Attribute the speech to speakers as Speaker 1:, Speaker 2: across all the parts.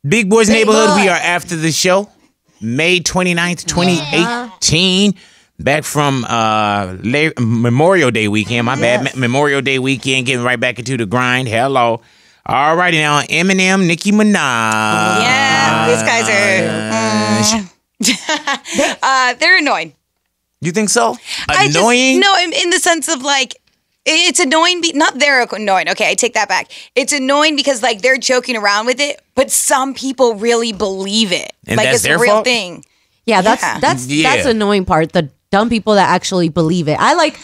Speaker 1: Big Boys Neighborhood, we are after the show. May 29th, 2018. Back from Memorial Day weekend. My bad. Memorial Day weekend. Getting right back into the grind. Hello. All righty now. Eminem, Nicki Minaj.
Speaker 2: Yeah, these guys are... they're annoying.
Speaker 1: You think so? Annoying?
Speaker 2: No, in the sense of like, it's annoying. Not they're annoying. Okay, I take that back. It's annoying because like they're joking around with it, but some people really believe it.
Speaker 1: And
Speaker 2: like
Speaker 1: that's
Speaker 2: it's a
Speaker 1: their
Speaker 2: real
Speaker 1: fault?
Speaker 2: thing.
Speaker 3: Yeah, that's the annoying part. The dumb people that actually believe it. I like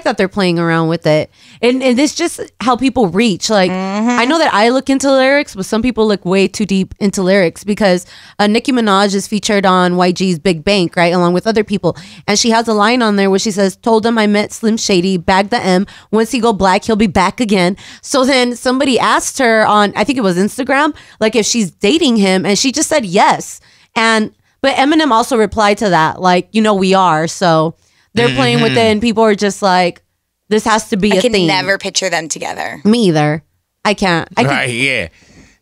Speaker 3: that they're playing around with it, and it's just how people reach. Like I know that I look into lyrics, but some people look way too deep into lyrics because Nicki Minaj is featured on YG's Big Bank, right, along with other people, and she has a line on there where she says, "Told him I met Slim Shady, bagged the M. Once he go black, he'll be back again." So then somebody asked her on, I think it was Instagram, like if she's dating him, and she just said yes, But Eminem also replied to that, like, we are. So they're playing with it, and people are just like, this has to be a thing.
Speaker 2: I can never picture them together.
Speaker 3: Me either. I can't.
Speaker 1: Right, yeah.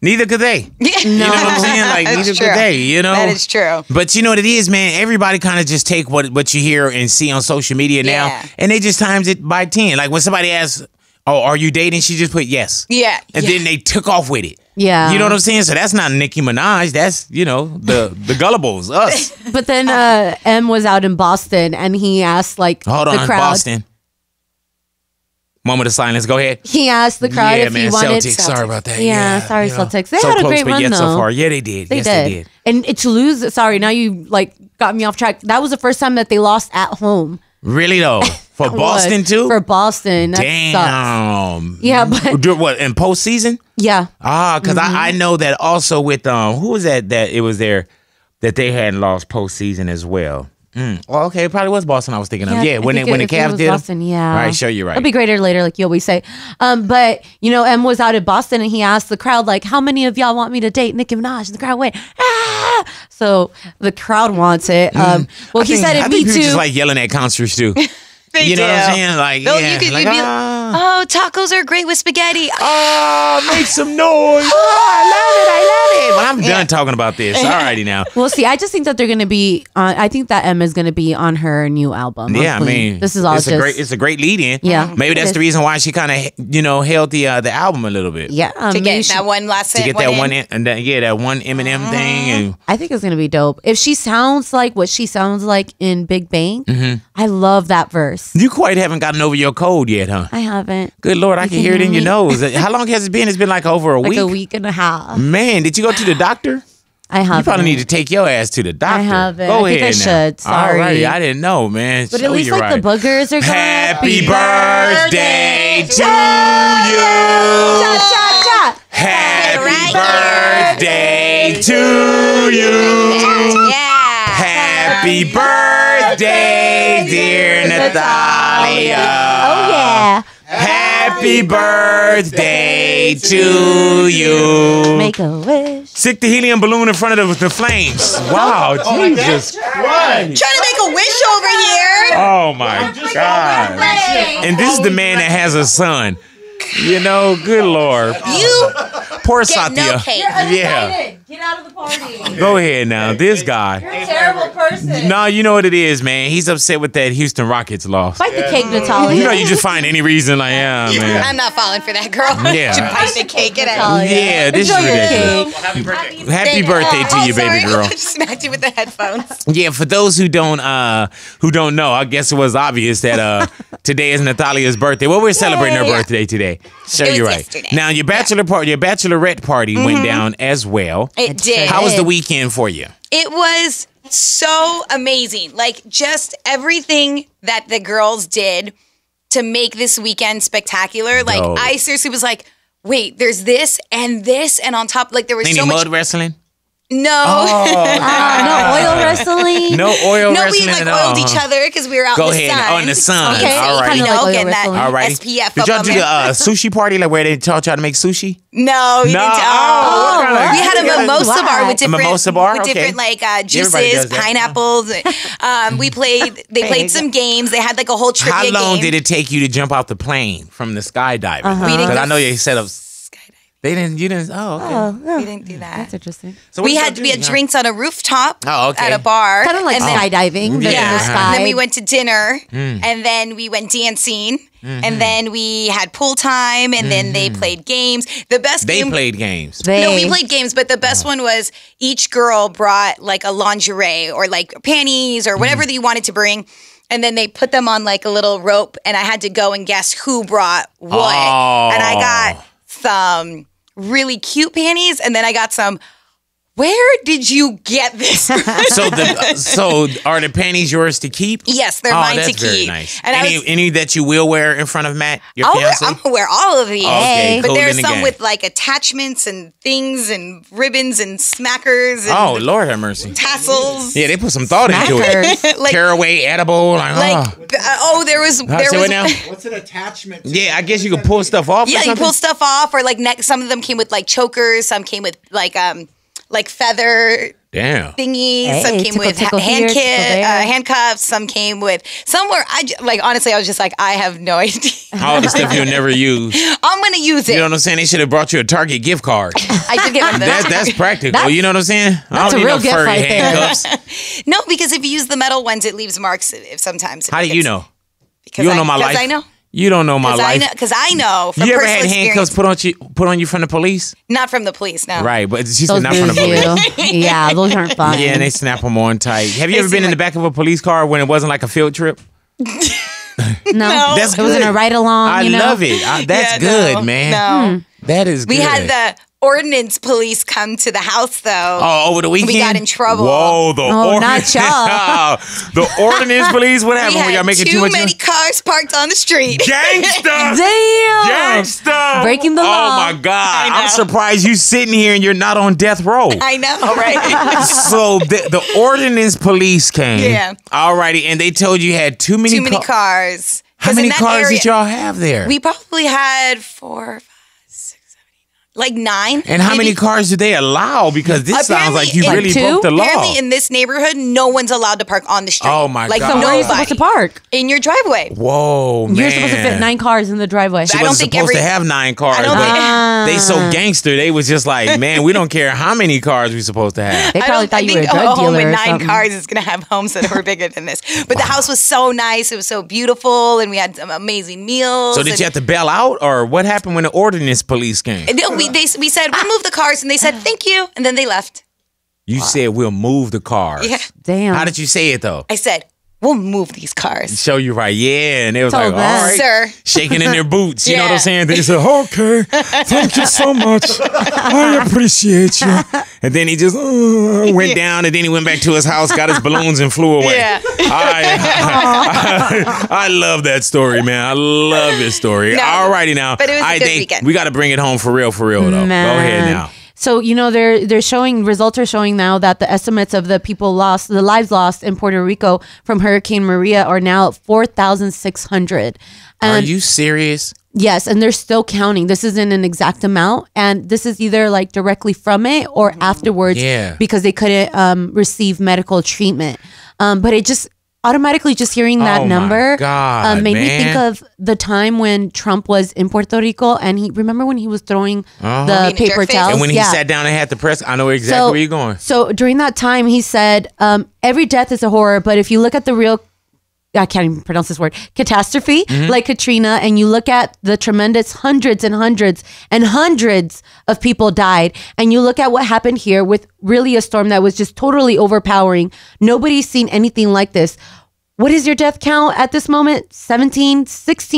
Speaker 1: Neither could they.
Speaker 2: No.
Speaker 1: You know what I'm saying? Like, neither could they,
Speaker 2: That is true.
Speaker 1: But you know what it is, man? Everybody kind of just take what you hear and see on social media now, and they just times it by 10. Like, when somebody asks, "Oh, are you dating?" she just put yes.
Speaker 2: Yeah.
Speaker 1: And then they took off with it.
Speaker 3: Yeah.
Speaker 1: You know what I'm saying? So that's not Nicki Minaj. That's, the gullibles, us.
Speaker 3: But then M was out in Boston, and he asked, like,
Speaker 1: Hold on,
Speaker 3: the crowd.
Speaker 1: Boston. Moment of silence. Go ahead.
Speaker 3: He asked the crowd if he wanted...
Speaker 1: Celtics. Sorry about that.
Speaker 3: Yeah, sorry, Celtics. They
Speaker 1: so
Speaker 3: had a
Speaker 1: close,
Speaker 3: great
Speaker 1: but
Speaker 3: run,
Speaker 1: yet
Speaker 3: though.
Speaker 1: so far. Yeah, they did. They did.
Speaker 3: And to lose... Sorry, now you, got me off track. That was the first time that they lost at home.
Speaker 1: Really, though? For Boston, too?
Speaker 3: For Boston. That
Speaker 1: Damn.
Speaker 3: sucks. Yeah, but...
Speaker 1: What, in postseason?
Speaker 3: Yeah.
Speaker 1: Because I know that also with... who was that it was there that they hadn't lost postseason as well? Well, okay, it probably was Boston I was thinking of. Yeah, when the Cavs did
Speaker 3: Boston, yeah.
Speaker 1: All right, sure, you're right.
Speaker 3: It'll be greater later, like you always say. But, M was out at Boston, and he asked the crowd, like, how many of y'all want me to date Nicki Minaj? And the crowd went, ah! So the crowd wants it. He said it, me too.
Speaker 1: Just like yelling at concerts, too. You know what I'm saying? Like,
Speaker 2: tacos are great with spaghetti.
Speaker 1: Make some noise. I love it. Well, I'm done talking about this. Alrighty now.
Speaker 3: We'll see. I just think that they're going to be on, I think that Emma is going to be on her new album.
Speaker 1: Yeah, I mean,
Speaker 3: this is all
Speaker 1: it's a great lead in.
Speaker 3: Yeah.
Speaker 1: Maybe that's the reason why she kind of held the album a little bit.
Speaker 3: Yeah.
Speaker 2: To get that one last
Speaker 1: to get that one in, and that one Eminem thing. And
Speaker 3: I think it's going to be dope. If she sounds like what she sounds like in Big Bang, I love that verse.
Speaker 1: You quite haven't gotten over your cold yet, huh?
Speaker 3: I haven't.
Speaker 1: Good Lord, I can hear it in your nose. How long has it been? It's been like over a week.
Speaker 3: Like a week and a half.
Speaker 1: Man, did you go to the doctor?
Speaker 3: I haven't.
Speaker 1: You probably need to take your ass to the doctor.
Speaker 3: I haven't.
Speaker 1: Go
Speaker 3: I think
Speaker 1: ahead
Speaker 3: I
Speaker 1: now.
Speaker 3: should. Sorry.
Speaker 1: All right, I didn't know, man.
Speaker 3: But at least the boogers are gone.
Speaker 1: Happy birthday to you. Happy birthday to you. Happy birthday, dear Natalia.
Speaker 3: Oh, yeah.
Speaker 1: Happy birthday to you.
Speaker 3: Make a wish.
Speaker 1: Stick the helium balloon in front of the flames. Wow, Jesus Christ.
Speaker 2: Trying to make a wish over here.
Speaker 1: Oh, my God. And this is the man that has a son. Good Lord. Poor Satya.
Speaker 2: No cake.
Speaker 1: Yeah.
Speaker 3: Get out of the party.
Speaker 1: Go ahead now. This guy.
Speaker 3: You're a terrible person.
Speaker 1: No, you know what it is, man. He's upset with that Houston Rockets loss.
Speaker 3: Bite the cake, Natalia.
Speaker 1: You just find any reason like, man.
Speaker 2: I'm not falling for that girl.
Speaker 1: Yeah.
Speaker 2: Just bite the cake. Get out.
Speaker 1: Yeah, this
Speaker 3: Enjoy
Speaker 1: is
Speaker 3: your
Speaker 1: ridiculous.
Speaker 3: cake.
Speaker 4: Happy birthday.
Speaker 1: Happy birthday to you, baby girl.
Speaker 2: I just smacked you with the headphones.
Speaker 1: Yeah, for those who don't know, I guess it was obvious that today is Natalia's birthday. Well, we're celebrating her birthday today. So you're right.
Speaker 2: Yesterday.
Speaker 1: Now your bachelorette party went down as well.
Speaker 2: It did.
Speaker 1: How was the weekend for you?
Speaker 2: It was so amazing. Like, just everything that the girls did to make this weekend spectacular. Like,
Speaker 1: Dope.
Speaker 2: I seriously was like, wait, there's this, and on top, like, there was
Speaker 1: Any
Speaker 2: so much.
Speaker 1: mud wrestling?
Speaker 2: No.
Speaker 3: No oil wrestling.
Speaker 1: No oil
Speaker 2: No,
Speaker 1: wrestling
Speaker 2: we like
Speaker 1: at all.
Speaker 2: oiled each other because we were out
Speaker 1: Go
Speaker 2: in the
Speaker 1: ahead.
Speaker 2: sun.
Speaker 1: Oh, in the sun.
Speaker 3: Okay,
Speaker 1: All right.
Speaker 3: kind of like oil
Speaker 2: getting that
Speaker 3: wrestling.
Speaker 1: All right.
Speaker 2: SPF
Speaker 1: Did
Speaker 2: up
Speaker 1: y'all
Speaker 2: on
Speaker 1: do the
Speaker 2: there.
Speaker 1: sushi party like where they taught y'all to make sushi?
Speaker 2: No, you
Speaker 1: No.
Speaker 2: didn't.
Speaker 1: Oh, what kind of-
Speaker 2: We had a mimosa
Speaker 3: What?
Speaker 2: bar with
Speaker 1: A
Speaker 2: different,
Speaker 1: mimosa bar?
Speaker 2: with
Speaker 1: Okay.
Speaker 2: different like
Speaker 1: Everybody
Speaker 2: juices,
Speaker 1: does that.
Speaker 2: pineapples. They played some games. They had like a whole trivia
Speaker 1: How long
Speaker 2: game.
Speaker 1: did it take you to jump out the plane from the skydiving?
Speaker 2: We didn't
Speaker 1: Because
Speaker 2: go
Speaker 1: I know you set up. They didn't. You didn't. Oh, okay.
Speaker 3: Oh,
Speaker 2: We didn't do that.
Speaker 3: that's interesting.
Speaker 1: So
Speaker 2: We
Speaker 1: what
Speaker 2: had
Speaker 1: did y'all do?
Speaker 2: drinks on a rooftop at a bar.
Speaker 3: Kind of like
Speaker 2: and then-
Speaker 3: skydiving. The,
Speaker 1: Yeah.
Speaker 3: the sky.
Speaker 2: And then we went to dinner, and then we went dancing, and then we had pool time, and then they played games. The best
Speaker 1: They
Speaker 2: game.
Speaker 1: played games.
Speaker 2: No, we played games, but the best one was each girl brought like a lingerie or like panties or whatever that you wanted to bring. And then they put them on like a little rope, and I had to go and guess who brought what.
Speaker 1: Oh.
Speaker 2: And I got some really cute panties, and then I got some. Where did you get this?
Speaker 1: So are the panties yours to keep?
Speaker 2: Yes, they're mine
Speaker 1: that's
Speaker 2: to keep.
Speaker 1: Very nice.
Speaker 2: And
Speaker 1: any that you will wear in front of Matt, your
Speaker 2: I'm
Speaker 1: fiance?
Speaker 2: gonna wear all of these.
Speaker 1: Okay,
Speaker 2: But
Speaker 1: cool
Speaker 2: there's
Speaker 1: in the
Speaker 2: some
Speaker 1: game.
Speaker 2: with like attachments and things and ribbons and smackers and
Speaker 1: Oh, Lord have mercy.
Speaker 2: tassels.
Speaker 1: Yeah, they put some thought into it.
Speaker 2: Like,
Speaker 1: Tearaway, edible.
Speaker 2: there was
Speaker 1: Say what now?
Speaker 4: What's an attachment?
Speaker 1: Yeah, I guess you could pull stuff off.
Speaker 2: Yeah,
Speaker 1: or
Speaker 2: you
Speaker 1: something?
Speaker 2: pull stuff off, or like some of them came with like chokers, some came with like feather
Speaker 1: Damn.
Speaker 2: thingies, some
Speaker 3: Hey,
Speaker 2: came
Speaker 3: tickle,
Speaker 2: with
Speaker 3: tickle here, tickle there.
Speaker 2: handcuffs, some came with somewhere. Honestly, I was just like, I have no idea.
Speaker 1: All the stuff you'll never use.
Speaker 2: I'm gonna use it.
Speaker 1: You know what I'm saying? They should have brought you a Target gift card.
Speaker 2: I did get one of those.
Speaker 1: That's practical.
Speaker 3: That's-
Speaker 1: You know what I'm saying?
Speaker 3: that's
Speaker 1: I don't
Speaker 3: a
Speaker 1: need
Speaker 3: real
Speaker 1: no
Speaker 3: gift
Speaker 1: furry
Speaker 3: right there.
Speaker 1: handcuffs.
Speaker 2: No, because if you use the metal ones, it leaves marks. If sometimes.
Speaker 1: How do you know?
Speaker 2: Because
Speaker 1: You don't know my life.
Speaker 2: I know.
Speaker 1: You don't know my life.
Speaker 2: Because I know from
Speaker 1: You ever
Speaker 2: personal
Speaker 1: had handcuffs
Speaker 2: experience.
Speaker 1: put on you from the police?
Speaker 2: Not from the police, no.
Speaker 1: Right, but she
Speaker 3: Those
Speaker 1: said not from the
Speaker 3: booze
Speaker 1: police.
Speaker 3: you. Yeah, those aren't fun.
Speaker 1: Yeah, and they snap them on tight. Have you
Speaker 2: They
Speaker 1: ever been
Speaker 2: seem
Speaker 1: in the
Speaker 2: like-
Speaker 1: back of a police car when it wasn't like a field trip?
Speaker 3: No,
Speaker 1: That's
Speaker 3: it wasn't
Speaker 1: good.
Speaker 3: a ride along.
Speaker 1: I
Speaker 3: you know?
Speaker 1: love it. That's
Speaker 2: Yeah,
Speaker 1: good,
Speaker 2: no,
Speaker 1: man.
Speaker 2: No.
Speaker 1: That is good.
Speaker 2: We had the ordinance police come to the house, though.
Speaker 1: Oh, over the weekend?
Speaker 2: We got in trouble.
Speaker 1: Whoa, the
Speaker 3: not y'all.
Speaker 1: The ordinance police? What
Speaker 2: We
Speaker 1: happened? Were y'all
Speaker 2: had
Speaker 1: making
Speaker 2: too
Speaker 1: too much
Speaker 2: many cars parked on the street.
Speaker 1: Gangsta!
Speaker 3: Damn.
Speaker 1: Gangsta!
Speaker 3: Breaking the law.
Speaker 1: Oh my God.
Speaker 2: I know.
Speaker 1: I'm surprised you sitting here and you're not on death row.
Speaker 2: I know, right?
Speaker 1: So the ordinance police came.
Speaker 2: Yeah.
Speaker 1: Alrighty, and they told you had too many
Speaker 2: Too many cars.
Speaker 1: How
Speaker 2: 'Cause
Speaker 1: many
Speaker 2: in that
Speaker 1: cars
Speaker 2: area,
Speaker 1: did y'all have there?
Speaker 2: We probably had 4, 5, 6, 7, 8, 9. Like 9.
Speaker 1: And how many
Speaker 2: maybe.
Speaker 1: cars do they allow? Because this sounds
Speaker 2: Apparently
Speaker 1: like you
Speaker 2: in-
Speaker 1: really
Speaker 3: Two?
Speaker 1: broke the law.
Speaker 2: Apparently, in this neighborhood, no one's allowed to park on the street.
Speaker 1: Oh, my
Speaker 2: like,
Speaker 1: God.
Speaker 3: So where are you
Speaker 2: nobody.
Speaker 3: supposed to park?
Speaker 2: In your driveway.
Speaker 1: Whoa, man.
Speaker 3: You're supposed to fit 9 cars in the driveway.
Speaker 1: She
Speaker 2: I don't
Speaker 1: wasn't
Speaker 2: think
Speaker 1: supposed to
Speaker 2: every-
Speaker 1: have 9 cars,
Speaker 2: I don't
Speaker 1: but
Speaker 2: think-
Speaker 1: they so gangster. They was just like, man, we don't care how many cars we supposed to have.
Speaker 3: They probably thought you were a drug
Speaker 2: a home
Speaker 3: dealer
Speaker 2: with
Speaker 3: or
Speaker 2: 9
Speaker 3: something.
Speaker 2: cars is going to have homes that were bigger than this. But the house was so nice. It was so beautiful. And we had some amazing meals.
Speaker 1: So did you have to bail out, or what happened when the ordinance police came?
Speaker 2: We said, remove the cars. And they said, thank you. And then they left.
Speaker 1: You said we'll move the cars.
Speaker 2: Yeah.
Speaker 3: Damn.
Speaker 1: How did you say it though?
Speaker 2: I said, we'll move these cars.
Speaker 1: Show you right, yeah, and they was
Speaker 3: Told
Speaker 1: like, all
Speaker 3: them.
Speaker 1: right,
Speaker 2: Sir.
Speaker 1: shaking in their boots. You know what I'm
Speaker 2: Yeah.
Speaker 1: saying? They said, okay, thank you so much. I appreciate you. And then he just went down, and then he went back to his house, got his balloons, and flew away.
Speaker 2: Yeah.
Speaker 1: I love that story, man. I love this story.
Speaker 2: No,
Speaker 1: All righty now.
Speaker 2: but it was a
Speaker 1: All right,
Speaker 2: good weekend.
Speaker 1: We got to bring it home for real though.
Speaker 3: Man.
Speaker 1: Go ahead now.
Speaker 3: So, they're showing, results are showing now that the estimates of the people lost, the lives lost in Puerto Rico from Hurricane Maria are now 4,600.
Speaker 1: Are
Speaker 3: And
Speaker 1: you serious?
Speaker 3: yes, and they're still counting. This isn't an exact amount. And this is either like directly from it or afterwards
Speaker 1: Yeah.
Speaker 3: because they couldn't receive medical treatment. But it just automatically just hearing that
Speaker 1: Oh my
Speaker 3: number
Speaker 1: God,
Speaker 3: made me
Speaker 1: man.
Speaker 3: think of the time when Trump was in Puerto Rico and remember when he was throwing the
Speaker 2: Being a
Speaker 3: paper
Speaker 2: jerk face.
Speaker 3: towels?
Speaker 1: And when he
Speaker 3: Yeah.
Speaker 1: sat down and had the press, I know exactly where you're going.
Speaker 3: So during that time, he said, every death is a horror, but if you look at the real, I can't even pronounce this word, catastrophe, like Katrina, and you look at the tremendous hundreds and hundreds and hundreds of people died, and you look at what happened here with really a storm that was just totally overpowering. Nobody's seen anything like this. What is your death count at this moment? 16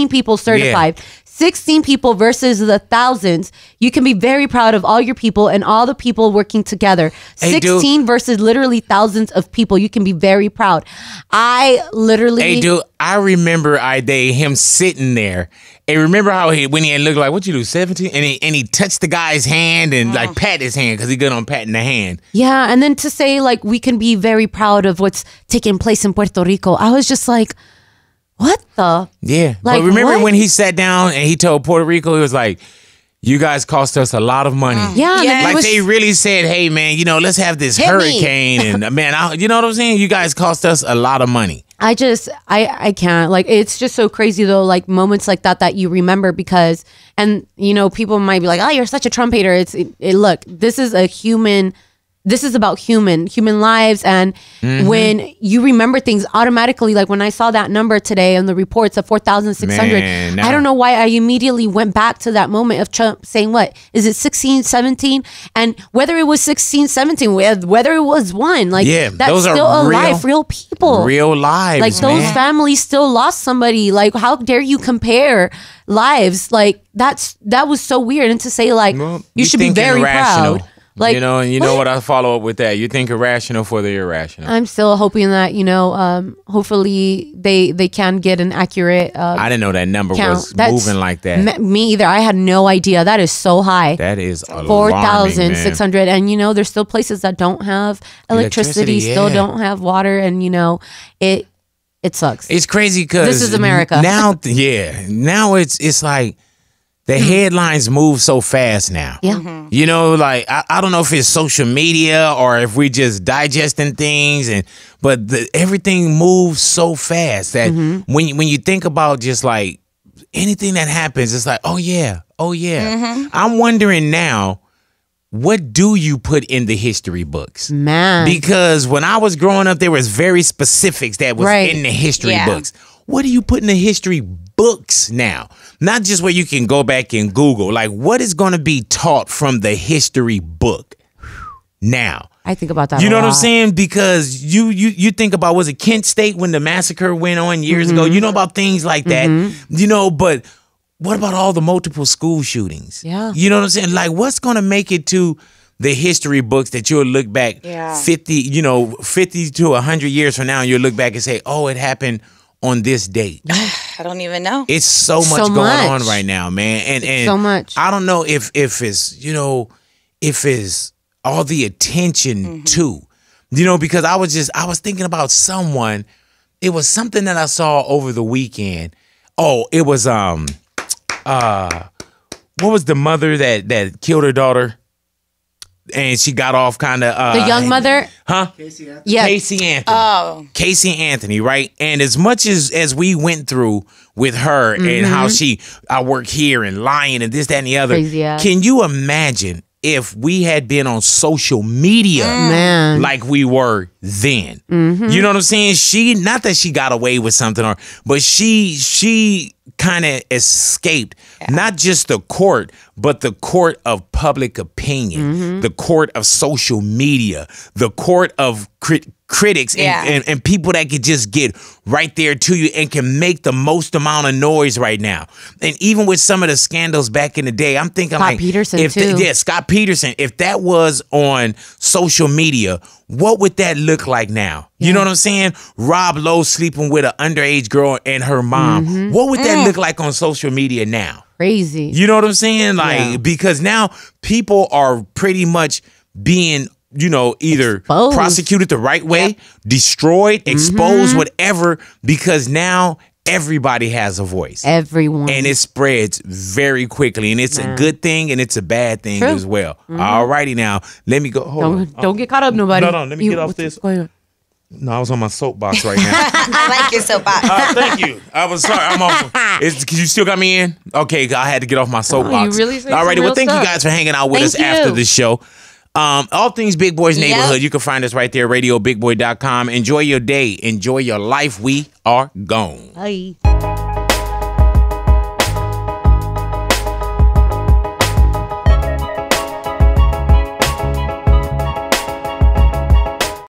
Speaker 3: people certified. 16 people versus the thousands. You can be very proud of all your people and all the people working together.
Speaker 1: Hey,
Speaker 3: 16 versus literally thousands of people. You can be very proud. I literally...
Speaker 1: Hey, dude, I remember him sitting there. And remember how when he had looked like, what you do, 17? And he touched the guy's hand and like pat his hand because he good on patting the hand.
Speaker 3: Yeah, and then to say like we can be very proud of what's taking place in Puerto Rico. I was just like, what the?
Speaker 1: Yeah.
Speaker 3: Like,
Speaker 1: but remember
Speaker 3: what?
Speaker 1: when he sat down and he told Puerto Rico, he was like, You guys cost us a lot of money.
Speaker 3: Yeah.
Speaker 2: Yes.
Speaker 1: Like they really said, hey, man, let's have this hurricane. And man, you know what I'm saying? You guys cost us a lot of money.
Speaker 3: I can't. Like, it's just so crazy, though, like moments like that you remember because, and, people might be like, oh, you're such a Trump hater. Look, this is about human lives. And when you remember things automatically, like when I saw that number today in the reports of 4,600, I don't know why I immediately went back to that moment of Trump saying, what is it, 16, 17? And whether it was 16, 17, whether it was one, like that's
Speaker 1: those
Speaker 3: still
Speaker 1: are
Speaker 3: alive, real people.
Speaker 1: Real lives,
Speaker 3: like those families still lost somebody. Like, how dare you compare lives? Like that was so weird. And to say like, you should be very proud. Like,
Speaker 1: and you know what I follow up with that? You think irrational for the irrational.
Speaker 3: I'm still hoping that, hopefully they can get an accurate
Speaker 1: I didn't know that number was moving like that.
Speaker 3: Me either. I had no idea. That is so high.
Speaker 1: That is
Speaker 3: 4,600. And, there's still places that don't have electricity still don't have water. And, it sucks.
Speaker 1: It's crazy because
Speaker 3: this is America.
Speaker 1: Now, now it's like, the headlines move so fast now.
Speaker 3: Yeah.
Speaker 1: Like, I don't know if it's social media or if we just digesting things, but everything moves so fast that when you think about just like anything that happens, it's like, oh yeah. I'm wondering now, what do you put in the history books?
Speaker 3: Man.
Speaker 1: Because when I was growing up, there was very specifics that was in the history books. What do you put in the history books now? Not just where you can go back and Google. Like, what is going to be taught from the history book now?
Speaker 3: I think about that.
Speaker 1: You know what I'm saying? Because you think about, was it Kent State when the massacre went on years ago? You know about things like that. But what about all the multiple school shootings?
Speaker 3: Yeah.
Speaker 1: You know what I'm saying? Like, what's going to make it to the history books that you'll look back 50 to 100 years from now, and you'll look back and say, oh, it happened on this date?
Speaker 2: I don't even know.
Speaker 1: It's so much going on right now, man. And
Speaker 3: so much.
Speaker 1: I don't know if it's, if it's all the attention too. Because I was thinking about someone. It was something that I saw over the weekend. Oh, it was what was the mother that killed her daughter? And she got off kind of
Speaker 3: the young mother,
Speaker 1: huh?
Speaker 3: Casey Anthony.
Speaker 1: Yeah, Casey Anthony.
Speaker 2: Oh,
Speaker 1: Casey Anthony, right? And as much as we went through with her and how I work here and lying and this, that, and the other.
Speaker 3: Crazy, yeah.
Speaker 1: Can you imagine if we had been on social media like we were then? You know what I'm saying? She, not that she got away with something, but she kind of escaped not just the court, but the court of public opinion, the court of social media, the court of critics and people that could just get right there to you and can make the most amount of noise right now. And even with some of the scandals back in the day, I'm thinking
Speaker 3: Scott Peterson too.
Speaker 1: Scott Peterson, if that was on social media, what would that look like now? You know what I'm saying? Rob Lowe sleeping with an underage girl and her mom. What would that look like on social media now?
Speaker 3: Crazy.
Speaker 1: You know what I'm saying? Like, because now people are pretty much being, either
Speaker 3: exposed,
Speaker 1: prosecuted the right way, destroyed, exposed, whatever, because now everybody has a voice.
Speaker 3: Everyone.
Speaker 1: And it spreads very quickly. And it's a good thing and it's a bad thing as well. All righty now. Let me go.
Speaker 3: Don't get caught up, nobody.
Speaker 1: No, let me get off this. No, I was on my soapbox right now.
Speaker 2: I like your soapbox.
Speaker 1: Thank you. I was sorry. I'm off. You still got me in? Okay, I had to get off my soapbox.
Speaker 3: You really say
Speaker 1: all righty. Well, thank
Speaker 3: stuff.
Speaker 1: you guys for hanging out with us after the show. All things Big Boy's Neighborhood. You can find us right there, radiobigboy.com. Enjoy your day. Enjoy your life. We are gone.
Speaker 3: Bye.